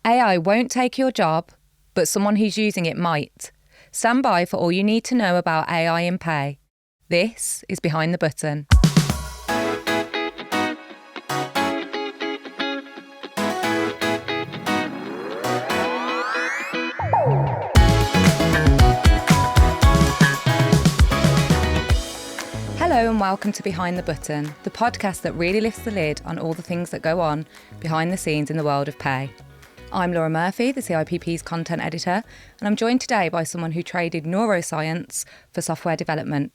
AI won't take your job, but someone who's using it might. Stand by for all you need to know about AI in pay. This is Behind the Button. Hello and welcome to Behind the Button, the podcast that really lifts the lid on all the things that go on behind the scenes in the world of pay. I'm Laura Murphy, the CIPP's content editor, and I'm joined today by someone who traded neuroscience for software development.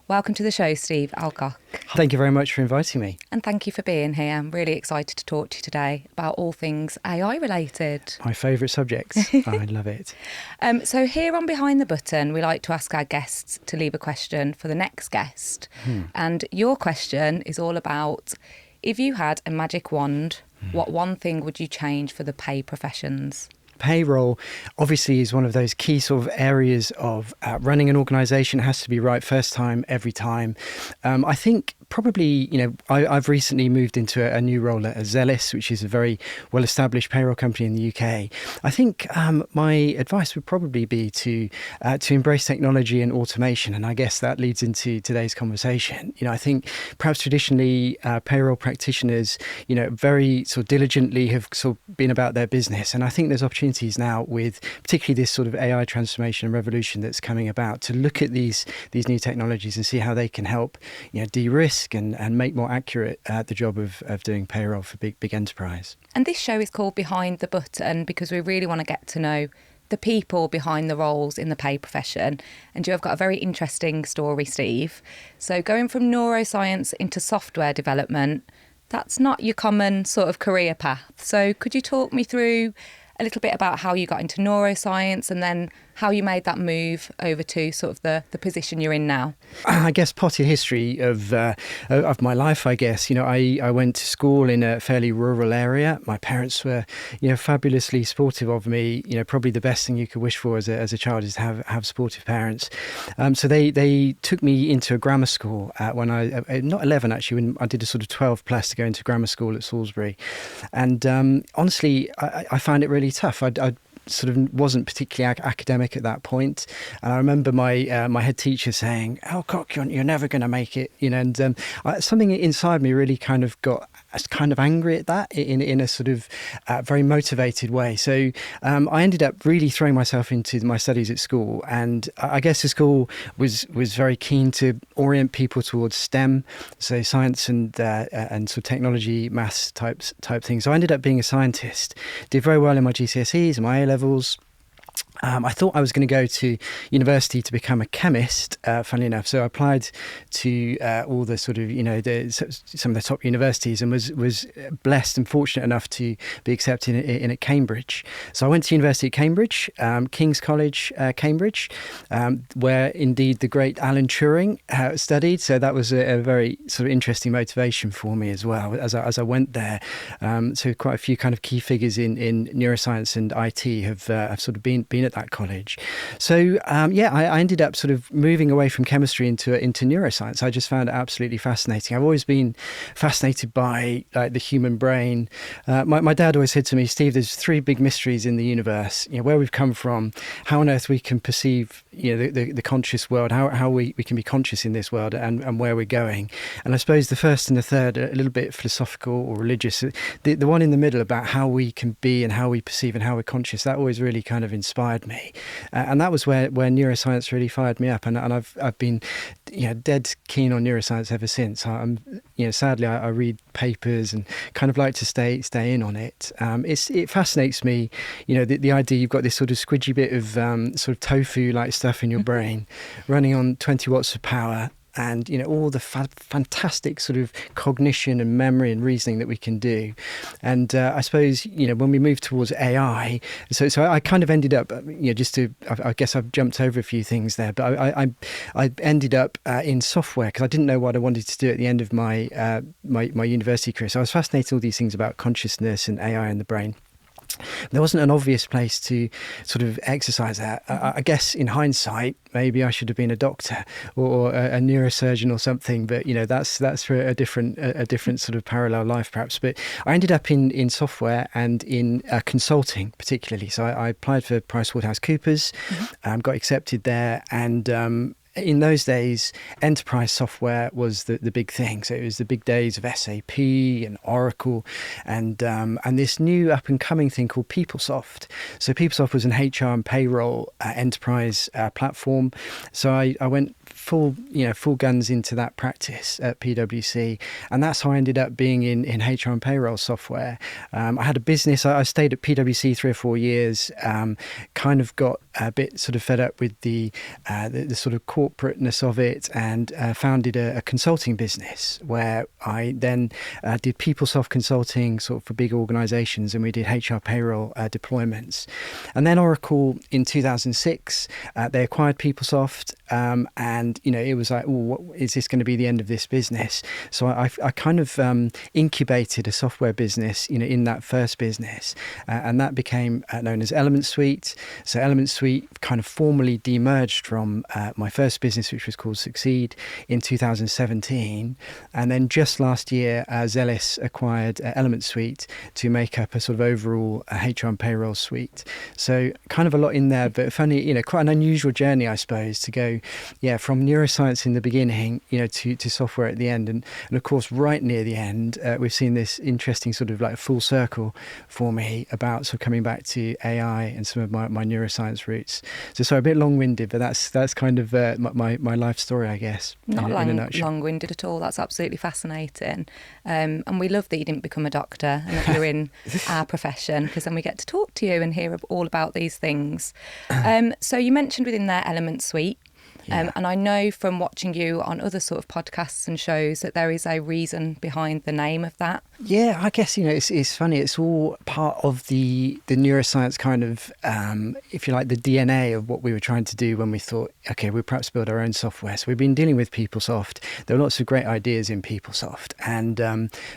Welcome to the show, Steve Elcock. Thank you very much for inviting me. And thank you for being here. I'm really excited to talk to you today about all things AI related. My favourite subjects. I love it. So here on Behind the Button, we like to ask our guests to leave a question for the next guest. And your question is all about, if you had a magic wand, what one thing would you change for the pay professions? Payroll obviously is one of those key sort of areas of running an organisation. It has to be right first time, every time. I think probably, I've recently moved into a new role at Zealous, which is a very well-established payroll company in the UK. I think my advice would probably be to embrace technology and automation, and I guess that leads into today's conversation. I think perhaps traditionally payroll practitioners, very sort of diligently have sort of been about their business, and I think there's opportunities now with particularly this sort of AI transformation and revolution that's coming about to look at these new technologies and see how they can help de-risk and make more accurate the job of doing payroll for big enterprise. And this show is called Behind the Button because we really want to get to know the people behind the roles in the pay profession. And you have got a very interesting story, Steve. So going from neuroscience into software development, that's not your common sort of career path. So could you talk me through a little bit about how you got into neuroscience and then how you made that move over to sort of the position you're in now? I guess potted history of my life, I guess. I went to school in a fairly rural area. My parents were, fabulously supportive of me. Probably the best thing you could wish for as a child is to have supportive parents. So they took me into a grammar school when I, not 11 actually, when I did a sort of 12 plus to go into grammar school at Salisbury. And honestly, I found it really tough. I sort of wasn't particularly academic at that point, and I remember my head teacher saying, "Elcock, you're never going to make it," and something inside me really kind of got angry at that in a sort of very motivated way. So I ended up really throwing myself into my studies at school, and I guess the school was very keen to orient people towards STEM, so science and sort of technology, maths type things. So I ended up being a scientist, did very well in my GCSEs and my A-levels. I thought I was going to go to university to become a chemist, funnily enough. So I applied to all the sort of, some of the top universities and was blessed and fortunate enough to be accepted in at Cambridge. So I went to University at Cambridge, King's College, Cambridge, where indeed the great Alan Turing studied. So that was a very sort of interesting motivation for me as well as I went there. So quite a few kind of key figures in neuroscience and IT have sort of been at that college. So I ended up sort of moving away from chemistry into neuroscience. I just found it absolutely fascinating. I've always been fascinated by the human brain. My dad always said to me, "Steve, there's three big mysteries in the universe. Where we've come from, how on earth we can perceive the conscious world, how we can be conscious in this world, and where we're going." And I suppose the first and the third are a little bit philosophical or religious. The one in the middle about how we can be and how we perceive and how we're conscious, that always really kind of inspired me, and that was where neuroscience really fired me up, and I've been dead keen on neuroscience ever since. Sadly I read papers and kind of like to stay in on it. It fascinates me, the idea you've got this sort of squidgy bit of sort of tofu like stuff in your brain running on 20 watts of power, and all the fantastic sort of cognition and memory and reasoning that we can do. And I suppose when we move towards AI, so I kind of ended up I guess I've jumped over a few things there, but I ended up in software because I didn't know what I wanted to do at the end of my my university career. So I was fascinated with all these things about consciousness and AI in the brain. There wasn't an obvious place to sort of exercise that. I guess in hindsight, maybe I should have been a doctor or a neurosurgeon or something, but that's for a different sort of parallel life perhaps. But I ended up in software and in consulting particularly. So I applied for PricewaterhouseCoopers, got accepted there, and in those days, enterprise software was the big thing. So it was the big days of SAP and Oracle, and this new up and coming thing called PeopleSoft. So PeopleSoft was an HR and payroll enterprise platform. So I went full guns into that practice at PwC, and that's how I ended up being in HR and payroll software. I had a business. I stayed at PwC 3 or 4 years. Kind of got a bit sort of fed up with the sort of corporateness of it, and founded a consulting business where I then did PeopleSoft consulting sort of for big organizations, and we did HR payroll deployments. And then Oracle in 2006, they acquired PeopleSoft, and it was like, is this going to be the end of this business? So I kind of incubated a software business in that first business, and that became known as Element Suite. So Element Suite kind of formally demerged from my first business, which was called Succeed, in 2017. And then just last year, Zelis acquired Element Suite to make up a sort of overall HR and payroll suite. So kind of a lot in there, but funny, quite an unusual journey, I suppose, to go, from neuroscience in the beginning, to software at the end. And of course, right near the end, we've seen this interesting sort of like full circle for me about sort of coming back to AI and some of my neuroscience roots. So sorry, a bit long-winded, but that's kind of my life story, I guess. Not in a nutshell. long-winded at all. That's absolutely fascinating. And we love that you didn't become a doctor and that you're in our profession, because then we get to talk to you and hear all about these things. So you mentioned within their Element Suite, and I know from watching you on other sort of podcasts and shows that there is a reason behind the name of that. Yeah, I guess, it's funny. It's all part of the neuroscience kind of, if you like, the DNA of what we were trying to do when we thought, okay, we'll perhaps build our own software. So we've been dealing with PeopleSoft. There were lots of great ideas in PeopleSoft. And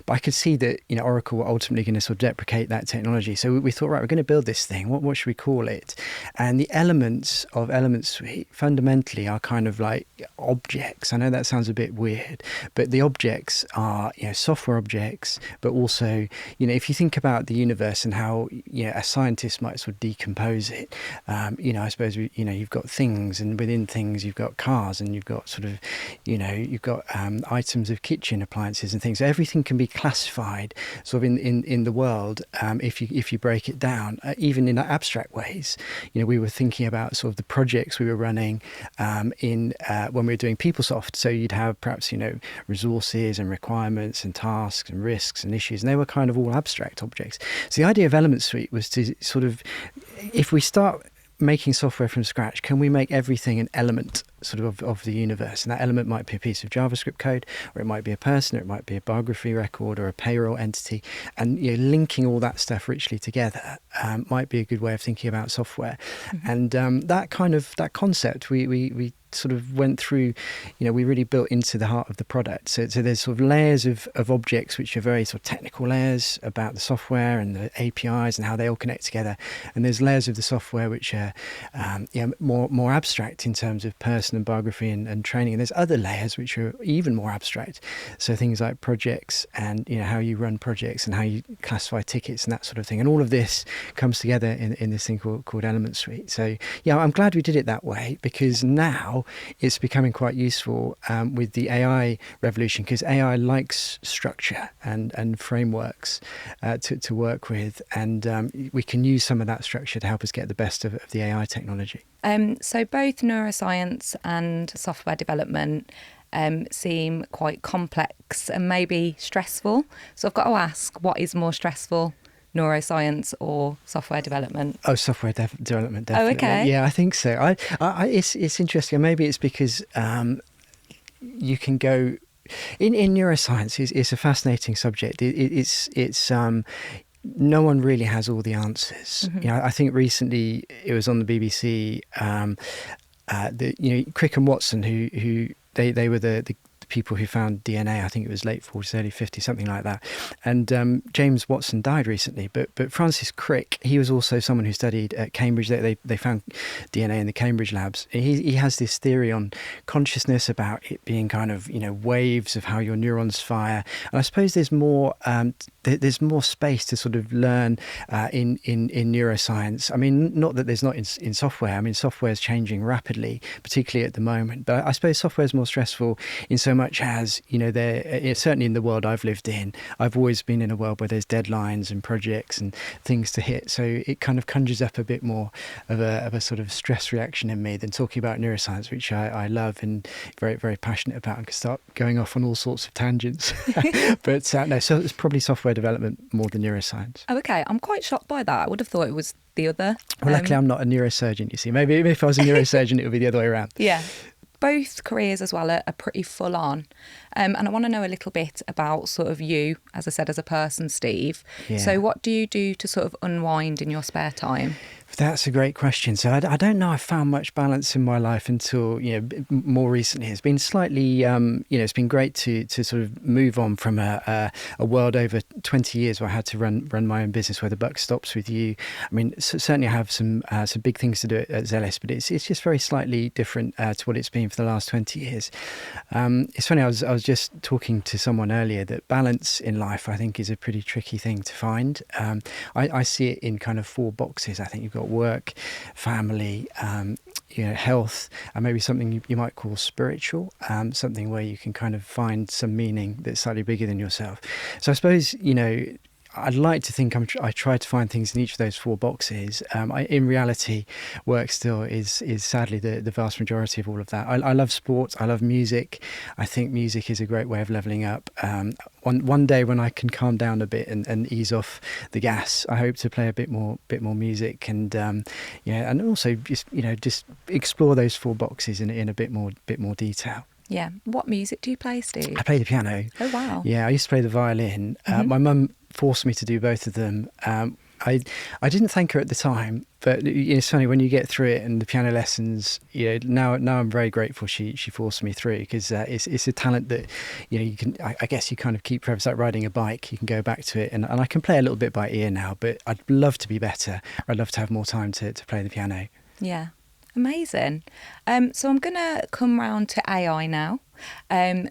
but I could see that, Oracle were ultimately going to sort of deprecate that technology. So we thought, right, we're going to build this thing. What should we call it? And the elements of Element Suite fundamentally are kind of like objects. I know that sounds a bit weird, but the objects are, software objects, but also, if you think about the universe and how, a scientist might sort of decompose it, I suppose, you've got things, and within things you've got cars, and you've got sort of, you've got items of kitchen appliances and things. So everything can be classified sort of in the world, if you break it down, even in abstract ways. We were thinking about sort of the projects we were running when we were doing PeopleSoft. So you'd have perhaps, resources and requirements and tasks and risks and issues, and they were kind of all abstract objects. So the idea of Element Suite was to sort of, if we start making software from scratch, can we make everything an element sort of the universe? And that element might be a piece of JavaScript code, or it might be a person, or it might be a biography record, or a payroll entity. And linking all that stuff richly together might be a good way of thinking about software. Mm-hmm. And that concept we sort of went through, we really built into the heart of the product. So there's sort of layers of objects which are very sort of technical layers about the software and the APIs and how they all connect together. And there's layers of the software which are more abstract in terms of person and biography and training. And there's other layers which are even more abstract. So things like projects and how you run projects and how you classify tickets and that sort of thing. And all of this comes together in this thing called Element Suite. So I'm glad we did it that way, because now it's becoming quite useful with the AI revolution, because AI likes structure and frameworks to work with, and we can use some of that structure to help us get the best of the AI technology. So both neuroscience and software development seem quite complex and maybe stressful. So I've got to ask, what is more stressful, neuroscience or software development? Oh, software development, definitely. Oh, okay. Yeah, I think so. It's interesting. Maybe it's because you can go in neuroscience. It's a fascinating subject. It's no one really has all the answers. Mm-hmm. I think recently it was on the BBC. Crick and Watson, who they were the people who found DNA. I think it was late 40s, early 50s, something like that. And James Watson died recently, but Francis Crick, he was also someone who studied at Cambridge. They found DNA in the Cambridge labs. He has this theory on consciousness, about it being kind of, waves of how your neurons fire. And I suppose there's more space to sort of learn in neuroscience. I mean, not that there's not in software. I mean, software is changing rapidly, particularly at the moment. But I suppose software is more stressful in so much as, certainly in the world I've lived in, I've always been in a world where there's deadlines and projects and things to hit. So it kind of conjures up a bit more of a sort of stress reaction in me than talking about neuroscience, which I love and very, very passionate about, and can start going off on all sorts of tangents. But no, so it's probably software development more than neuroscience. Oh, okay. I'm quite shocked by that. I would have thought it was the other. Well, luckily I'm not a neurosurgeon, you see. Maybe if I was a neurosurgeon, it would be the other way around. Yeah. Both careers as well are pretty full on. And I want to know a little bit about sort of you, as I said, as a person, Steve. Yeah. So what do you do to sort of unwind in your spare time? That's a great question. So I don't know I found much balance in my life until, more recently. It's been slightly, it's been great to sort of move on from a world over 20 years where I had to run my own business, where the buck stops with you. I mean, certainly I have some big things to do at Zealous, but it's just very slightly different to what it's been for the last 20 years. It's funny, I was just talking to someone earlier that balance in life, I think, is a pretty tricky thing to find. I see it in kind of 4 boxes. I think you've got work, family, health, and maybe something you might call spiritual, something where you can kind of find some meaning that's slightly bigger than yourself. So I suppose, I'd like to think I try to find things in each of those 4 boxes. In reality, work still is sadly the vast majority of all of that. I love sports. I love music. I think music is a great way of leveling up. One day when I can calm down a bit and ease off the gas, I hope to play a bit more music and and also just explore those 4 boxes in a bit more detail. Yeah. What music do you play, Steve? I play the piano. Oh, wow. Yeah, I used to play the violin. My mum forced me to do both of them. I didn't thank her at the time, but it's funny when you get through it and the piano lessons. Now I'm very grateful she forced me through, because it's a talent that you can. I guess you kind of keep forever. It's like riding a bike. You can go back to it, and I can play a little bit by ear now. But I'd love to be better. I'd love to have more time to play the piano. Yeah. Amazing. So I'm going to come round to AI now.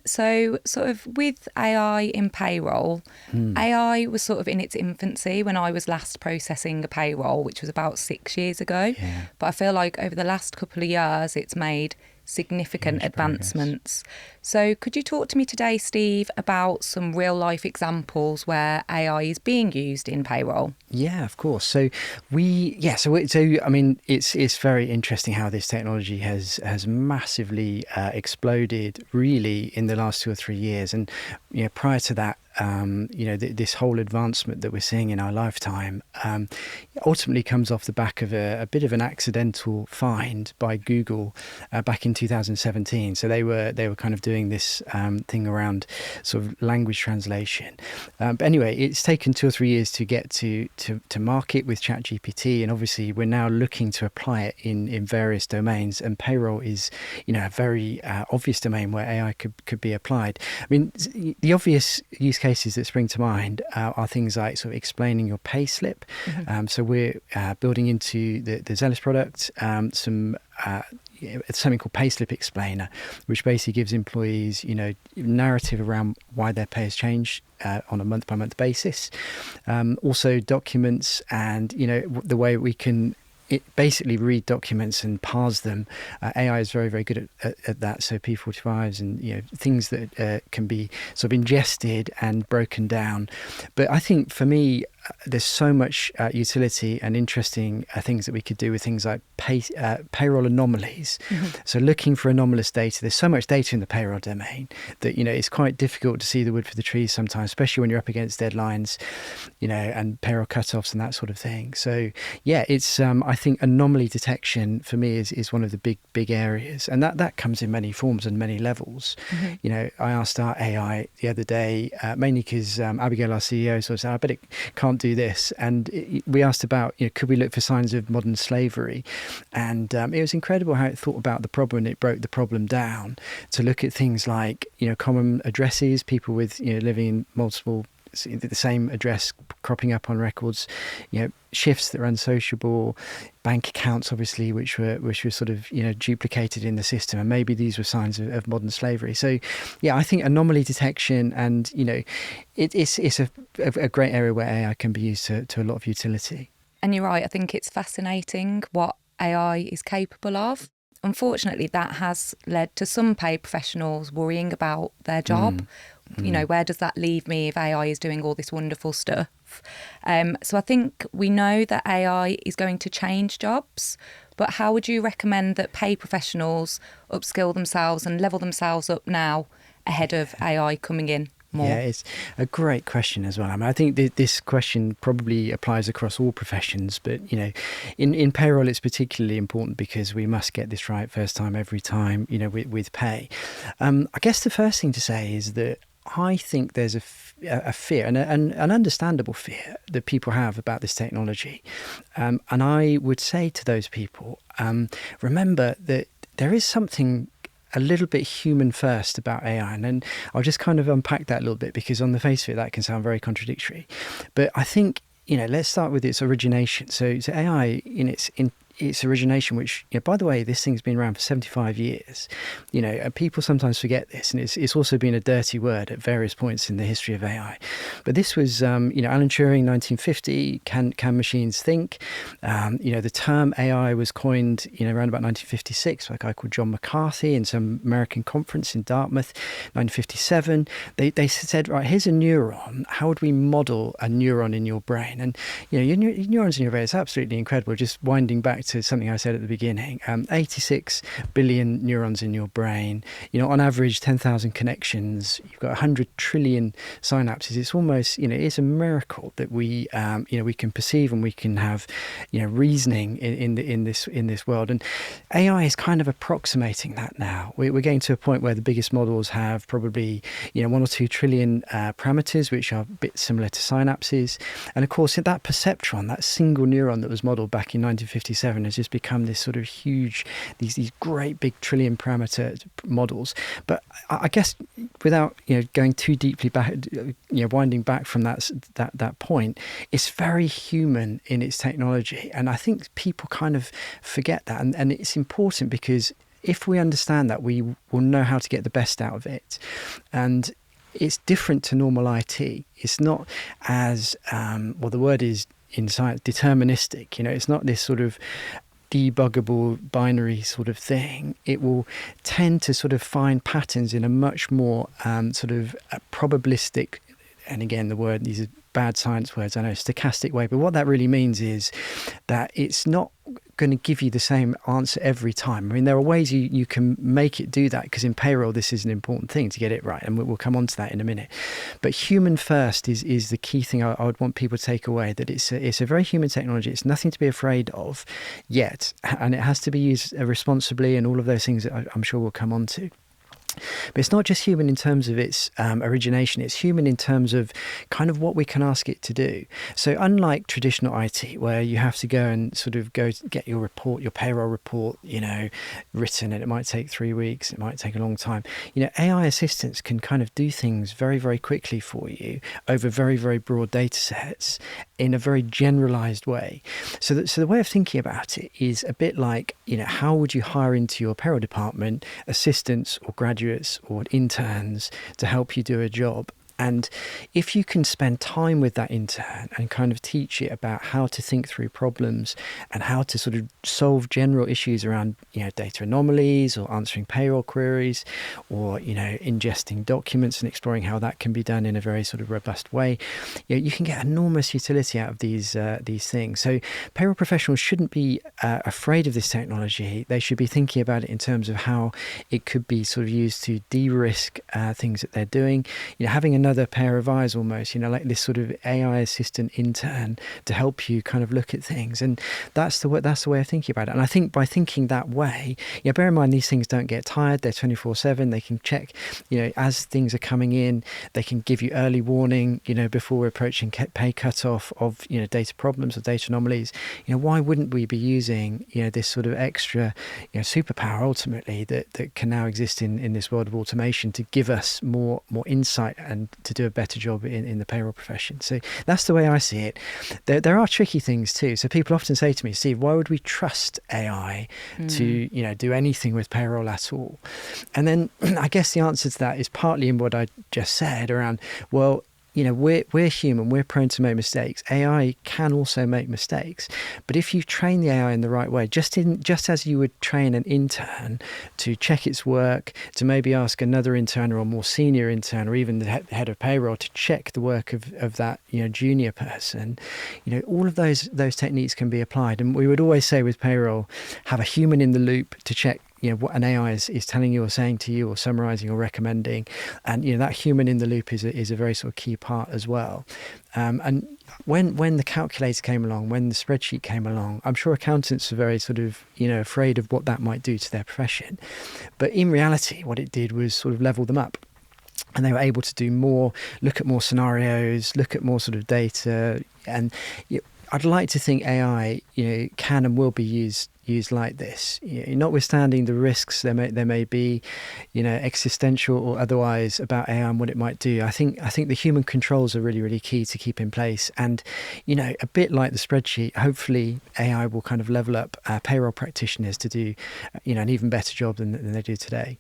So sort of with AI in payroll, AI was sort of in its infancy when I was last processing a payroll, which was about 6 years ago. Yeah. But I feel like over the last couple of years, it's made significant advancements. So could you talk to me today, Steve, about some real life examples where AI is being used in payroll? Yeah, of course. So I mean, it's very interesting how this technology has massively exploded really in the last 2 or 3 years. And prior to that, this whole advancement that we're seeing in our lifetime ultimately comes off the back of a bit of an accidental find by Google back in 2017. So they were kind of doing this thing around sort of language translation. But anyway, it's taken 2 or 3 years to get to market with ChatGPT, and obviously we're now looking to apply it in various domains. And payroll is a very obvious domain where AI could be applied. I mean, the obvious use cases that spring to mind are things like sort of explaining your pay slip. So we're building into the Zealous product it's something called Payslip Explainer, which basically gives employees, narrative around why their pay has changed on a month-by-month basis. Also documents and, the way we can basically read documents and parse them. AI is very, very good at that. So P45s and, things that can be sort of ingested and broken down. But I think for me, there's so much utility and interesting things that we could do with things like payroll anomalies. So looking for anomalous data. There's so much data in the payroll domain that, it's quite difficult to see the wood for the trees sometimes, especially when you're up against deadlines, and payroll cutoffs and that sort of thing. So yeah, it's I think anomaly detection for me is one of the big areas, and that comes in many forms and many levels. I asked our AI the other day, mainly because Abigail, our CEO, sort of said, I bet it can't can't do this. And we asked about, could we look for signs of modern slavery? And it was incredible how it thought about the problem, and it broke the problem down to look at things like, common addresses, people with, living in multiple, the same address cropping up on records, shifts that are unsociable, bank accounts, obviously, which were sort of, duplicated in the system. And maybe these were signs of modern slavery. So, yeah, I think anomaly detection and, it's a great area where AI can be used to a lot of utility. And you're right. I think it's fascinating what AI is capable of. Unfortunately, that has led to some paid professionals worrying about their job. Where does that leave me if AI is doing all this wonderful stuff? So I think we know that AI is going to change jobs, but how would you recommend that paid professionals upskill themselves and level themselves up now ahead of AI coming in more? Yeah, it's a great question as well. I mean, I think this question probably applies across all professions, but, in payroll, it's particularly important because we must get this right first time, every time, with pay. I guess the first thing to say is that I think there's a fear, and an understandable fear that people have about this technology. And I would say to those people, remember that there is something a little bit human first about AI. And then I'll just kind of unpack that a little bit, because on the face of it, that can sound very contradictory. But I think, let's start with its origination. So AI in its origination, which, by the way, this thing's been around for 75 years. People sometimes forget this, and it's also been a dirty word at various points in the history of AI. But this was, Alan Turing, 1950, can machines think? The term AI was coined, around about 1956 by a guy called John McCarthy in some American conference in Dartmouth, 1957. They said, right, here's a neuron. How would we model a neuron in your brain? And, your neurons in your brain is absolutely incredible. Just winding back to something I said at the beginning, 86 billion neurons in your brain, on average 10,000 connections, you've got 100 trillion synapses. It's almost, it's a miracle that we can perceive and we can have, reasoning in this world. And AI is kind of approximating that now. We're getting to a point where the biggest models have probably, 1 or 2 trillion parameters, which are a bit similar to synapses. And of course, that perceptron, that single neuron that was modeled back in 1957, has just become this sort of huge, these great big trillion parameter models. But I guess without going too deeply back, winding back from that point, it's very human in its technology, and I think people kind of forget that, and it's important because if we understand that, we will know how to get the best out of it. And it's different to normal IT. It's not as the word is in science deterministic. It's not this sort of debuggable binary sort of thing. It will tend to sort of find patterns in a much more sort of probabilistic, and again, these are bad science words, I know, stochastic way, but what that really means is that it's not going to give you the same answer every time. I mean, there are ways you can make it do that, because in payroll, this is an important thing to get it right, and we'll come on to that in a minute. But human first is the key thing I would want people to take away, that it's a very human technology. It's nothing to be afraid of yet, and it has to be used responsibly, and all of those things that I'm sure we'll come on to. But it's not just human in terms of its origination, it's human in terms of kind of what we can ask it to do. So unlike traditional IT, where you have to go and sort of go get your report, your payroll report, written, and it might take 3 weeks, it might take a long time. AI assistants can kind of do things very, very quickly for you over very, very broad data sets in a very generalized way. So the way of thinking about it is a bit like, how would you hire into your payroll department assistants or graduates or interns to help you do a job? And if you can spend time with that intern and kind of teach it about how to think through problems and how to sort of solve general issues around, data anomalies or answering payroll queries or, ingesting documents and exploring how that can be done in a very sort of robust way, you can get enormous utility out of these things. So payroll professionals shouldn't be afraid of this technology. They should be thinking about it in terms of how it could be sort of used to de-risk things that they're doing. Having another another pair of eyes almost, like this sort of AI assistant intern to help you kind of look at things. And that's the way of thinking about it. And I think by thinking that way, bear in mind these things don't get tired. They're 24/7. They can check, as things are coming in, they can give you early warning, before we're approaching pay cutoff of, data problems or data anomalies. Why wouldn't we be using, this sort of extra, superpower ultimately that can now exist in this world of automation to give us more insight and to do a better job in the payroll profession? So that's the way I see it. There are tricky things too. So people often say to me, Steve, why would we trust AI to, do anything with payroll at all? And then I guess the answer to that is partly in what I just said around, well, we're human, we're prone to make mistakes. AI can also make mistakes. But if you train the AI in the right way, just as you would train an intern to check its work, to maybe ask another intern or a more senior intern or even the head of payroll to check the work of that junior person, all of those techniques can be applied. And we would always say with payroll, have a human in the loop to check what an AI is telling you or saying to you or summarising or recommending. And, that human in the loop is a very sort of key part as well. And when the calculator came along, when the spreadsheet came along, I'm sure accountants are very sort of, afraid of what that might do to their profession. But in reality, what it did was sort of level them up. And they were able to do more, look at more scenarios, look at more sort of data. And I'd like to think AI, can and will be used like this, notwithstanding the risks there may be, existential or otherwise about AI and what it might do. I think the human controls are really, really key to keep in place. And, a bit like the spreadsheet, hopefully AI will kind of level up payroll practitioners to do, an even better job than they do today.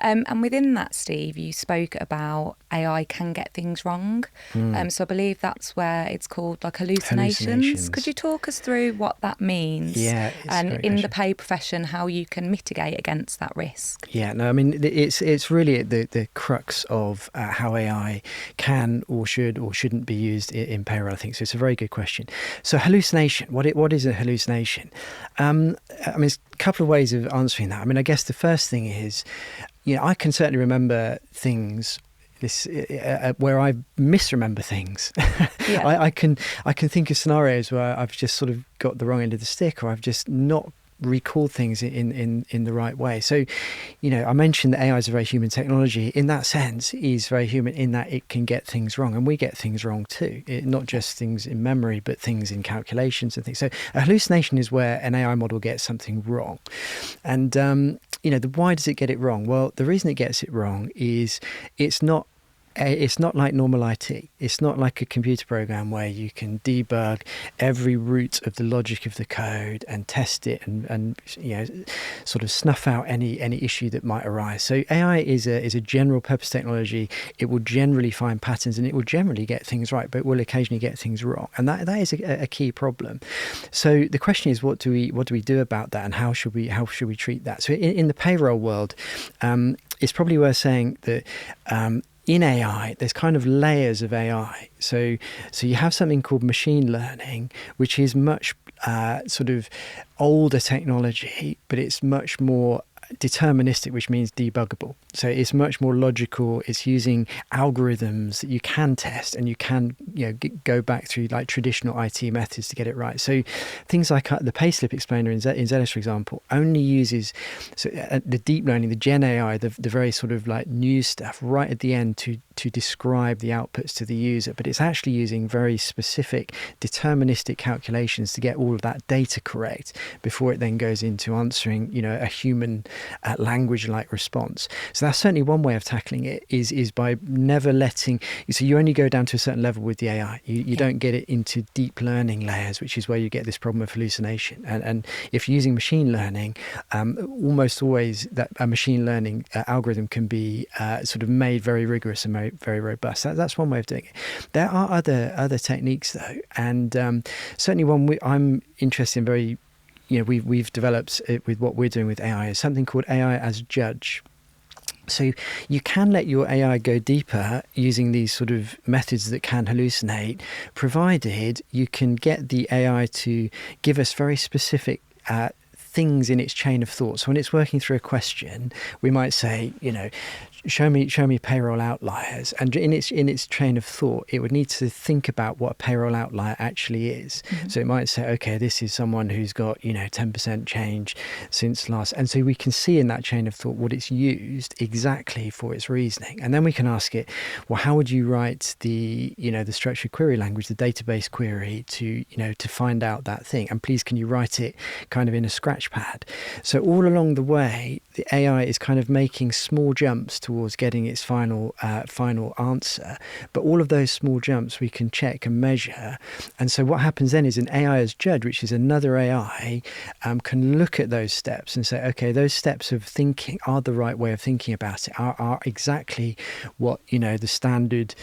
And within that, Steve, you spoke about AI can get things wrong. So I believe that's where it's called like hallucinations. Could you talk us through what that means? Yeah, and in the pay profession, how you can mitigate against that risk? Yeah, no, I mean, it's really the crux of how AI can or should or shouldn't be used in payroll, I think. So it's a very good question. So hallucination, what is a hallucination? I mean, there's a couple of ways of answering that. I mean, I guess the first thing is, I can certainly remember things where I misremember things. Yeah. I can think of scenarios where I've just sort of got the wrong end of the stick, or I've just not recalled things in the right way. So, I mentioned that AI is a very human technology. In that sense, it is very human in that it can get things wrong, and we get things wrong too. Not just things in memory, but things in calculations and things. So a hallucination is where an AI model gets something wrong. And, why does it get it wrong? Well, the reason it gets it wrong is it's not like normal IT. It's not like a computer program where you can debug every root of the logic of the code and test it and sort of snuff out any issue that might arise. So AI is a general purpose technology. It will generally find patterns and it will generally get things right, but it will occasionally get things wrong. And that is a key problem. So the question is, what do we do about that, and how should we treat that? So in the payroll world, it's probably worth saying that in AI, there's kind of layers of AI. So you have something called machine learning, which is much sort of older technology, but it's much more deterministic, which means debuggable. So it's much more logical. It's using algorithms that you can test, and you can go back through like traditional IT methods to get it right. So things like the payslip explainer in Zealous, for example, only uses the deep learning, the Gen AI, the very sort of like new stuff right at the end to describe the outputs to the user. But it's actually using very specific deterministic calculations to get all of that data correct before it then goes into answering a human language-like response. So that's certainly one way of tackling it, is by never letting. So you only go down to a certain level with the AI. You don't get it into deep learning layers, which is where you get this problem of hallucination. And if you're using machine learning, almost always that a machine learning algorithm can be sort of made very rigorous and very, very robust. That's one way of doing it. There are other techniques though, and certainly one I'm interested in very. We've developed it with what we're doing with AI is something called AI as judge. So you can let your AI go deeper using these sort of methods that can hallucinate, provided you can get the AI to give us very specific things in its chain of thought. So when it's working through a question, we might say, show me payroll outliers, and in its train of thought, it would need to think about what a payroll outlier actually is. So it might say, okay, this is someone who's got 10% change since last, and so we can see in that chain of thought what it's used exactly for its reasoning, and then we can ask it, well, how would you write the structured query language, the database query, to find out that thing, and please can you write it kind of in a scratch pad. So all along the way, the AI is kind of making small jumps towards getting its final answer, but all of those small jumps we can check and measure. And so what happens then is an AI as judge, which is another AI, can look at those steps and say, okay, those steps of thinking are the right way of thinking about it, are exactly what the standard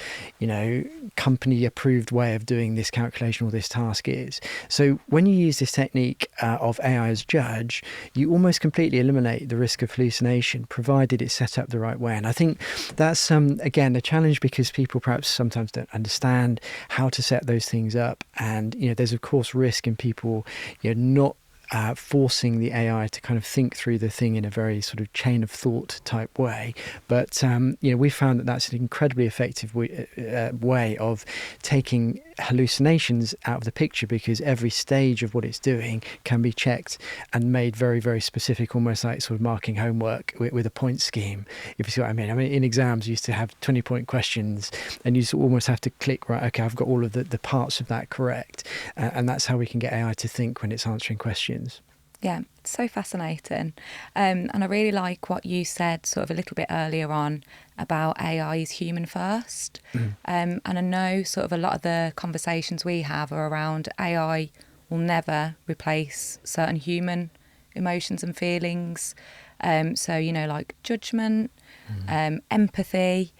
company approved way of doing this calculation or this task is. So when you use this technique of AI as judge, you almost completely eliminate the risk of hallucination, provided it's set up the right way. And I think that's again a challenge, because people perhaps sometimes don't understand how to set those things up, and there's of course risk in people not forcing the AI to kind of think through the thing in a very sort of chain of thought type way. But we found that that's an incredibly effective way of taking hallucinations out of the picture, because every stage of what it's doing can be checked and made very, very specific, almost like sort of marking homework with a point scheme, if you see what I mean. I mean, in exams you used to have 20-point questions, and you almost have to click, right, okay, I've got all of the parts of that correct, and that's how we can get AI to think when it's answering questions. Yeah, it's so fascinating. And I really like what you said sort of a little bit earlier on about AI is human first. And I know sort of a lot of the conversations we have are around AI will never replace certain human emotions and feelings. So, like judgment, empathy,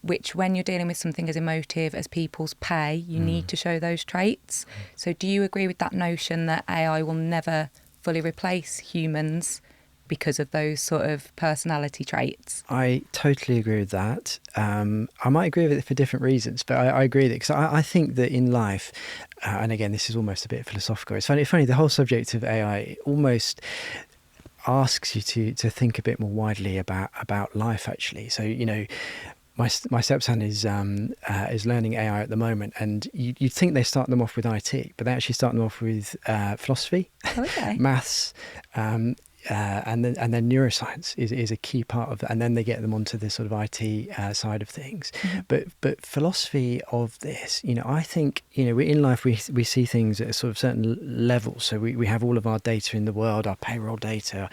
which when you're dealing with something as emotive as people's pay, you need to show those traits. So do you agree with that notion that AI will never fully replace humans because of those sort of personality traits? I totally agree with that. I might agree with it for different reasons, but I agree with it because I think that in life, and again, this is almost a bit philosophical. It's funny, the whole subject of AI almost asks you to think a bit more widely about life, actually. So, my stepson is learning AI at the moment, and you'd think they start them off with IT, but they actually start them off with philosophy, maths, and then neuroscience is a key part of that, and then they get them onto the sort of IT side of things. But philosophy of this, I think we in life we see things at a sort of certain levels. So we have all of our data in the world, our payroll data.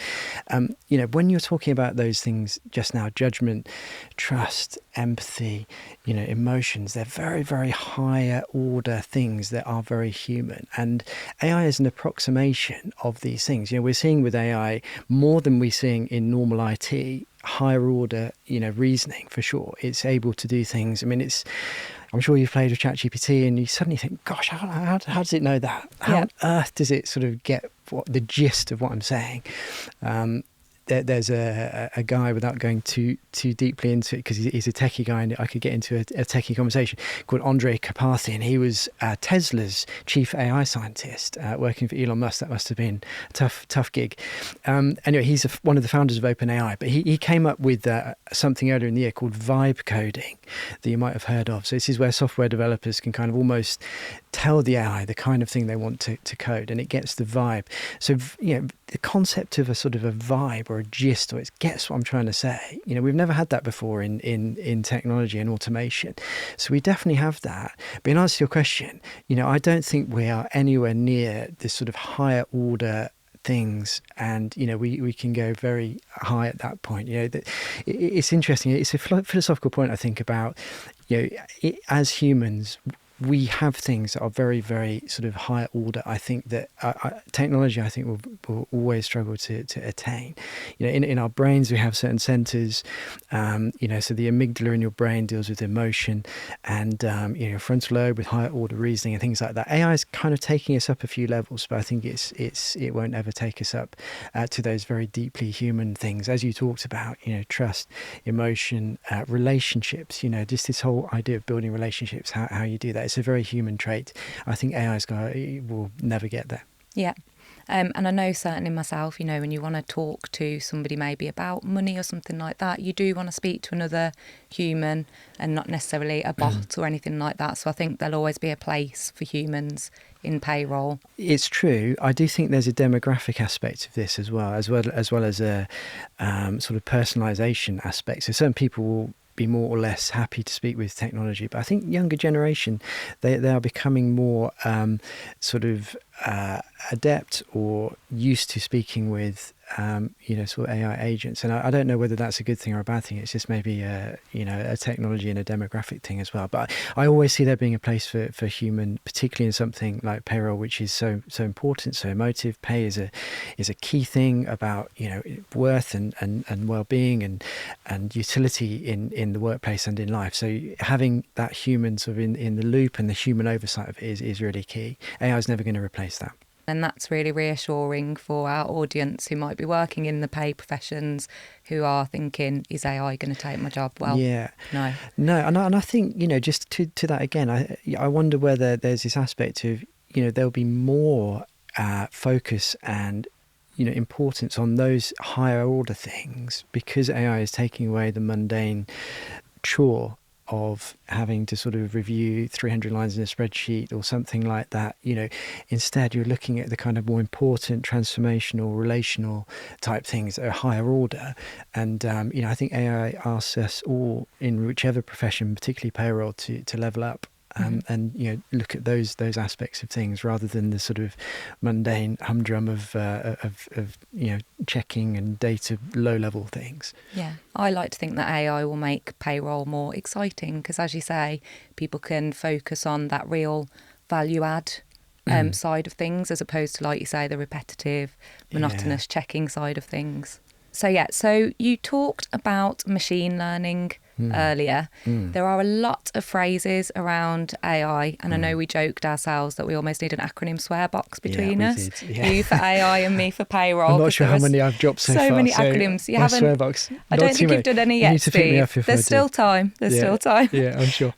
When you're talking about those things just now, judgment, trust, empathy, emotions, they're very, very higher order things that are very human. And AI is an approximation of these things. We're seeing with AI more than we're seeing in normal IT, higher order, reasoning for sure. It's able to do things. I mean, I'm sure you've played with ChatGPT and you suddenly think, gosh, how does it know that? How on earth does it sort of get the gist of what I'm saying? There's a guy, without going too deeply into it, because he's a techie guy and I could get into a techie conversation, called Andre Karpathy, and he was Tesla's chief AI scientist, working for Elon Musk. That must have been a tough gig. Anyway, he's one of the founders of OpenAI, but he came up with something earlier in the year called vibe coding that you might have heard of. So this is where software developers can kind of almost tell the AI the kind of thing they want to code, and it gets the vibe. So the concept of a sort of a vibe or a gist, or it gets what I'm trying to say. We've never had that before in technology and automation. So we definitely have that. But in answer to your question, I don't think we are anywhere near this sort of higher order things, and we can go very high at that point. It's interesting. It's a philosophical point, I think, about as humans, we have things that are very, very sort of higher order. I think that technology, I think, will always struggle to attain. In our brains, we have certain centers. So the amygdala in your brain deals with emotion, and your frontal lobe with higher order reasoning and things like that. AI is kind of taking us up a few levels, but I think it won't ever take us up to those very deeply human things, as you talked about. Trust, emotion, relationships. Just this whole idea of building relationships. How you do that. It's a very human trait. I think AI will never get there. Yeah. And I know certainly myself, when you want to talk to somebody maybe about money or something like that, you do want to speak to another human and not necessarily a bot or anything like that. So I think there'll always be a place for humans in payroll. It's true. I do think there's a demographic aspect of this as well as a sort of personalisation aspect. So certain people will be more or less happy to speak with technology, but I think younger generation, they are becoming more sort of adept or used to speaking with sort of AI agents, and I don't know whether that's a good thing or a bad thing. It's just maybe a technology and a demographic thing as well. But I always see there being a place for human, particularly in something like payroll, which is so important, so emotive. Pay is a key thing about worth and well-being and utility in the workplace and in life. So having that human sort of in the loop and the human oversight of it is really key. AI is never going to replace that. And that's really reassuring for our audience who might be working in the pay professions, who are thinking, is AI going to take my job? Well, yeah, no. And I think, just to that again, I wonder whether there's this aspect of, there'll be more focus and, importance on those higher order things, because AI is taking away the mundane chore of having to sort of review 300 lines in a spreadsheet or something like that. Instead you're looking at the kind of more important transformational, relational type things that are higher order. And I think AI asks us all in whichever profession, particularly payroll, to level up. And look at those aspects of things rather than the sort of mundane humdrum of checking and data low level things. Yeah, I like to think that AI will make payroll more exciting because, as you say, people can focus on that real value add side of things, as opposed to, like you say, the repetitive, monotonous checking side of things. So you talked about machine learning earlier. There are a lot of phrases around AI, and I know we joked ourselves that we almost need an acronym swear box between us. Did, yeah. You for AI and me for payroll. I'm not sure how many I've dropped so far. So many acronyms. You haven't. Swear box. I don't think you've done any yet, Steve. There's still time. Still time. Yeah, I'm sure.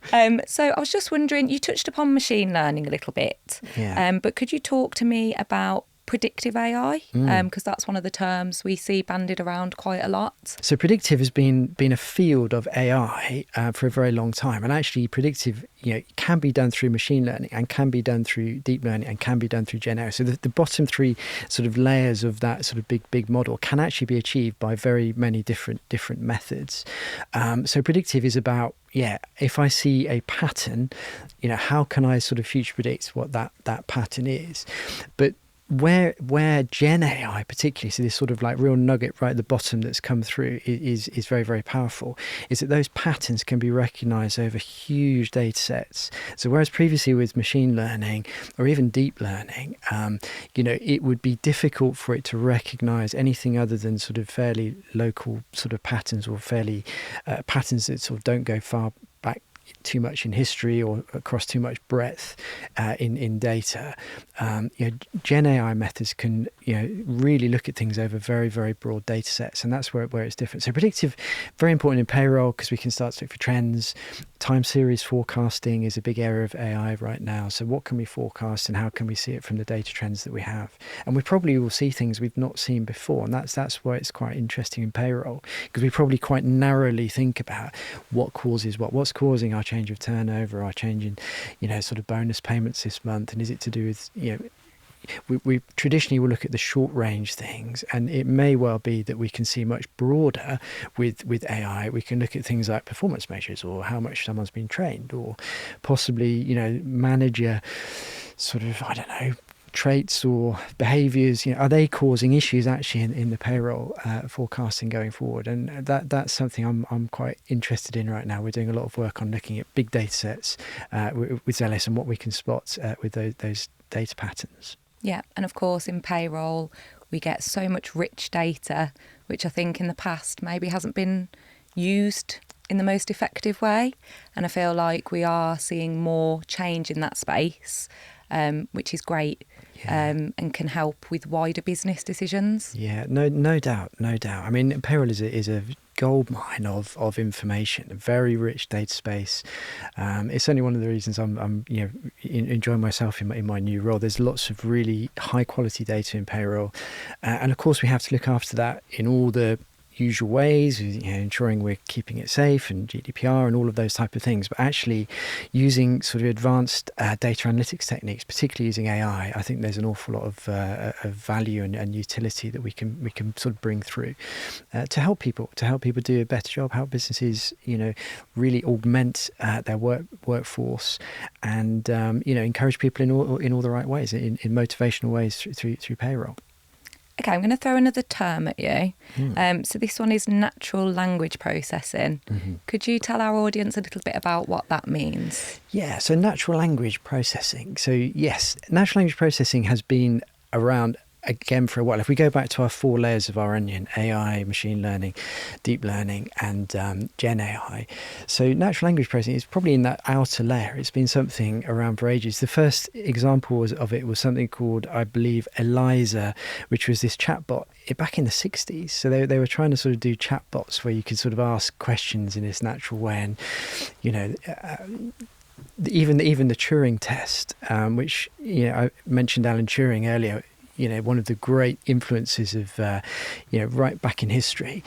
So I was just wondering, you touched upon machine learning a little bit, but could you talk to me about predictive AI, because that's one of the terms we see bandied around quite a lot. So predictive has been a field of AI for a very long time, and actually predictive can be done through machine learning and can be done through deep learning and can be done through Gen AI. So the bottom three sort of layers of that sort of big model can actually be achieved by very many different methods. So predictive is about, if I see a pattern, how can I sort of future predict what that pattern is? But where Gen AI particularly, so this sort of like real nugget right at the bottom that's come through is very, very powerful, is that those patterns can be recognized over huge data sets. So whereas previously with machine learning or even deep learning, it would be difficult for it to recognize anything other than sort of fairly local sort of patterns, or fairly patterns that sort of don't go far back too much in history or across too much breadth in data. Gen AI methods can really look at things over very, very broad data sets, and that's where it's different. So predictive, very important in payroll because we can start to look for trends. Time series forecasting is a big area of AI right now. So what can we forecast and how can we see it from the data trends that we have? And we probably will see things we've not seen before, and that's why it's quite interesting in payroll, because we probably quite narrowly think about what causes what's causing our change of turnover, our change in sort of bonus payments this month, and is it to do with we traditionally will look at the short range things, and it may well be that we can see much broader with AI. We can look at things like performance measures, or how much someone's been trained, or possibly manager sort of traits or behaviours. Are they causing issues actually in the payroll forecasting going forward? And that's something I'm quite interested in right now. We're doing a lot of work on looking at big data sets with Zealous and what we can spot with those data patterns. Yeah, and of course in payroll we get so much rich data, which I think in the past maybe hasn't been used in the most effective way. And I feel like we are seeing more change in that space, which is great, and can help with wider business decisions. Yeah, no doubt. I mean, payroll is a goldmine of information, a very rich data space. It's only one of the reasons I'm enjoying myself in my new role. There's lots of really high quality data in payroll, and of course we have to look after that in all the usual ways, ensuring we're keeping it safe and GDPR and all of those type of things, but actually using sort of advanced data analytics techniques, particularly using AI. I think there's an awful lot of value and utility that we can sort of bring through to help people do a better job, help businesses really augment their workforce, and encourage people in all the right ways, in motivational ways through payroll. Okay, I'm going to throw another term at you. So this one is natural language processing. Mm-hmm. Could you tell our audience a little bit about what that means? Yeah, so natural language processing. So yes, natural language processing has been around again for a while. If we go back to our 4 layers of our onion: AI, machine learning, deep learning, and Gen AI. So natural language processing is probably in that outer layer. It's been something around for ages. The first example of it was something called, I believe, Eliza, which was this chatbot back in the 60s. So they were trying to sort of do chatbots where you could sort of ask questions in this natural way, and even the Turing test, which I mentioned Alan Turing earlier. One of the great influences of, right back in history.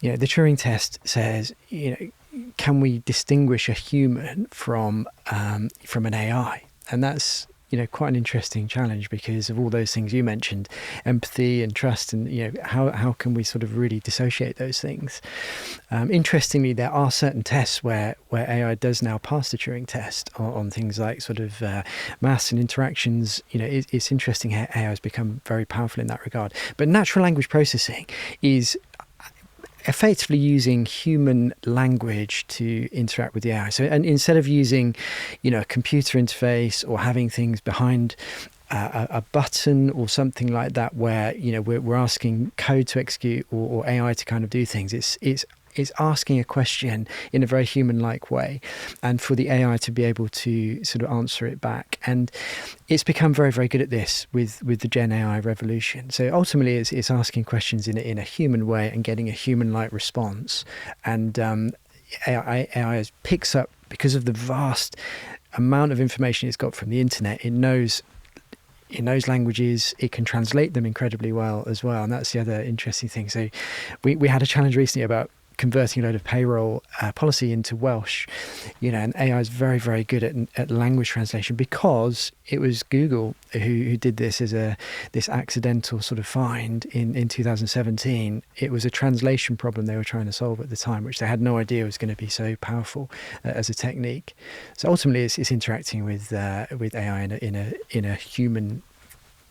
The Turing test says, can we distinguish a human from an AI? And that's, quite an interesting challenge because of all those things you mentioned, empathy and trust, and, how can we sort of really dissociate those things? Interestingly, there are certain tests where AI does now pass the Turing test on things like sort of maths and interactions. It's interesting how AI has become very powerful in that regard. But natural language processing is effectively using human language to interact with the AI. So, and instead of using, a computer interface or having things behind a button or something like that, where we're asking code to execute or AI to kind of do things, it's asking a question in a very human-like way, and for the AI to be able to sort of answer it back. And it's become very, very good at this with the Gen AI revolution. So ultimately, it's asking questions in a human way and getting a human-like response. And AI picks up, because of the vast amount of information it's got from the internet. It knows languages, it can translate them incredibly well as well, and that's the other interesting thing. So we had a challenge recently about converting a load of payroll policy into Welsh, and AI is very, very good at language translation, because it was Google who did this as this accidental sort of find in 2017. It was a translation problem they were trying to solve at the time, which they had no idea was going to be so powerful as a technique. So ultimately, it's interacting with AI in a human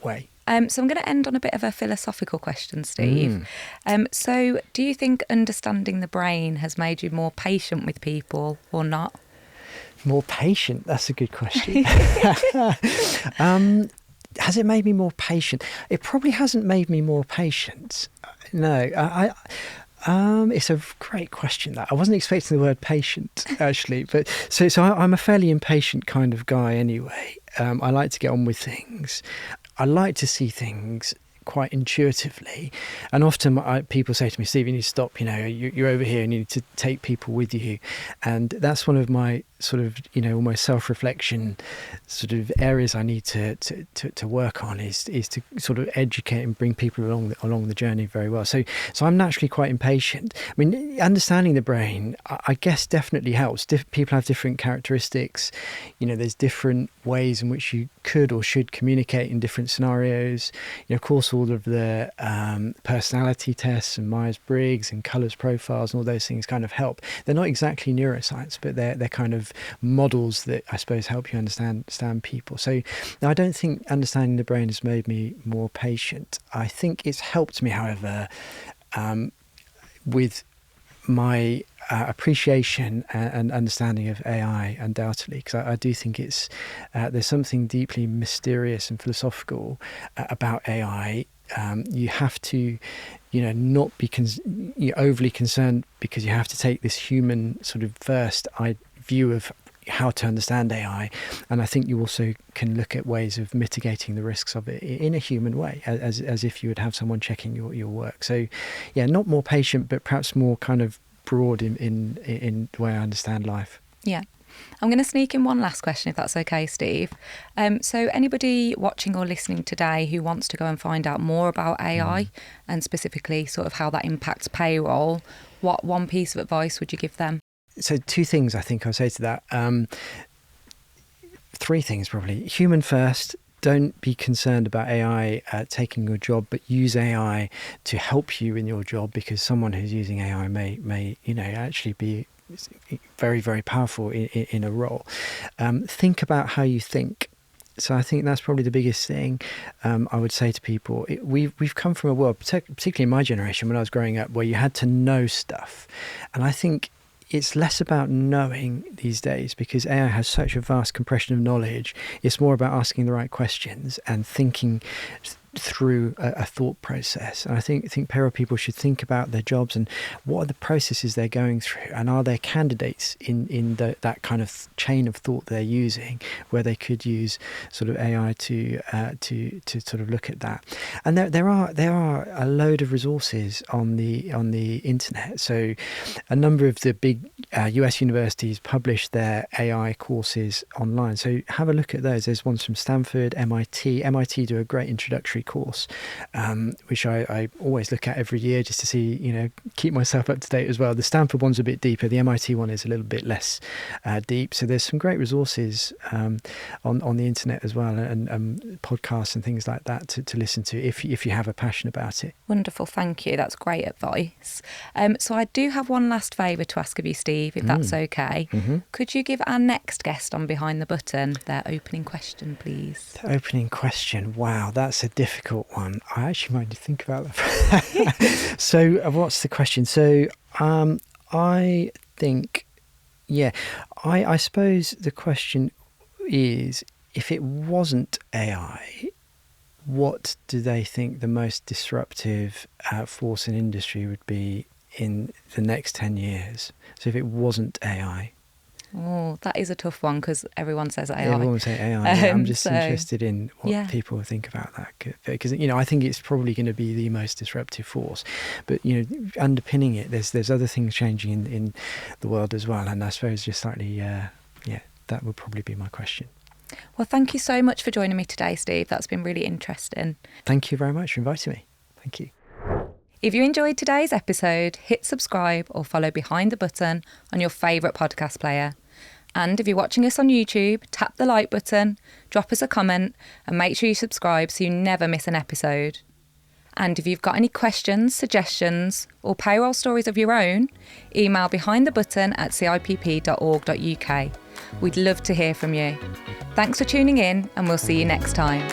way. So I'm going to end on a bit of a philosophical question, Steve. So do you think understanding the brain has made you more patient with people or not? More patient? That's a good question. Has it made me more patient? It probably hasn't made me more patient. No, it's a great question. That I wasn't expecting the word patient, actually. But so I'm a fairly impatient kind of guy anyway. I like to get on with things. I like to see things quite intuitively, and often people say to me, Steve, you need to stop, you're over here and you need to take people with you. And that's one of my sort of almost self-reflection sort of areas I need to work on, is to sort of educate and bring people along the journey very well. So I'm naturally quite impatient. I mean, understanding the brain, I guess, definitely helps. People have different characteristics. There's different ways in which you could or should communicate in different scenarios. Of course, all of the personality tests and Myers-Briggs and colours profiles and all those things kind of help. They're not exactly neuroscience, but they're kind of models that I suppose help you understand people. So I don't think understanding the brain has made me more patient. I think it's helped me, however, with my appreciation and understanding of AI, undoubtedly, because I do think there's something deeply mysterious and philosophical about AI. You have to, not be overly concerned, because you have to take this human sort of first view of how to understand AI, and I think you also can look at ways of mitigating the risks of it in a human way, as if you would have someone checking your work. So, yeah, not more patient, but perhaps more kind of broad in the way I understand life. Yeah. I'm going to sneak in one last question, if that's okay, Steve. So anybody watching or listening today who wants to go and find out more about AI and specifically sort of how that impacts payroll, what one piece of advice would you give them? So 2 things I think I'll say to that. 3 things probably. Human first. Don't be concerned about AI taking your job, but use AI to help you in your job, because someone who's using AI may actually be very, very powerful in a role. Think about how you think. So I think that's probably the biggest thing I would say to people. We've come from a world, particularly in my generation when I was growing up, where you had to know stuff. And I think it's less about knowing these days, because AI has such a vast compression of knowledge. It's more about asking the right questions and thinking through a thought process. And I think payroll people should think about their jobs and what are the processes they're going through, and are there candidates in that kind of chain of thought they're using where they could use sort of AI to sort of look at that. And there are a load of resources on the internet. So a number of the big US universities publish their AI courses online. So have a look at those. There's ones from Stanford, MIT. MIT do a great introductory course, which I always look at every year just to see, keep myself up to date as well. The Stanford one's a bit deeper. The MIT one is a little bit less deep. So there's some great resources on the internet as well, and podcasts and things like that to listen to if you have a passion about it. Wonderful, thank you. That's great advice. So I do have one last favour to ask of you, Steve, if that's okay. Mm-hmm. Could you give our next guest on Behind the Button their opening question, please? The opening question. Wow, that's a difficult one. I actually might think about that. So what's the question? So I think, I suppose the question is, if it wasn't AI, what do they think the most disruptive force in industry would be in the next 10 years? So if it wasn't AI. Oh, that is a tough one, because everyone says AI. Everyone would say AI. I'm just interested in what people think about that, because I think it's probably going to be the most disruptive force. But underpinning it, there's other things changing in the world as well. And I suppose just slightly, that would probably be my question. Well, thank you so much for joining me today, Steve. That's been really interesting. Thank you very much for inviting me. Thank you. If you enjoyed today's episode, hit subscribe or follow Behind the Button on your favourite podcast player. And if you're watching us on YouTube, tap the like button, drop us a comment, and make sure you subscribe so you never miss an episode. And if you've got any questions, suggestions, or payroll stories of your own, email behindthebutton@cipp.org.uk. We'd love to hear from you. Thanks for tuning in, and we'll see you next time.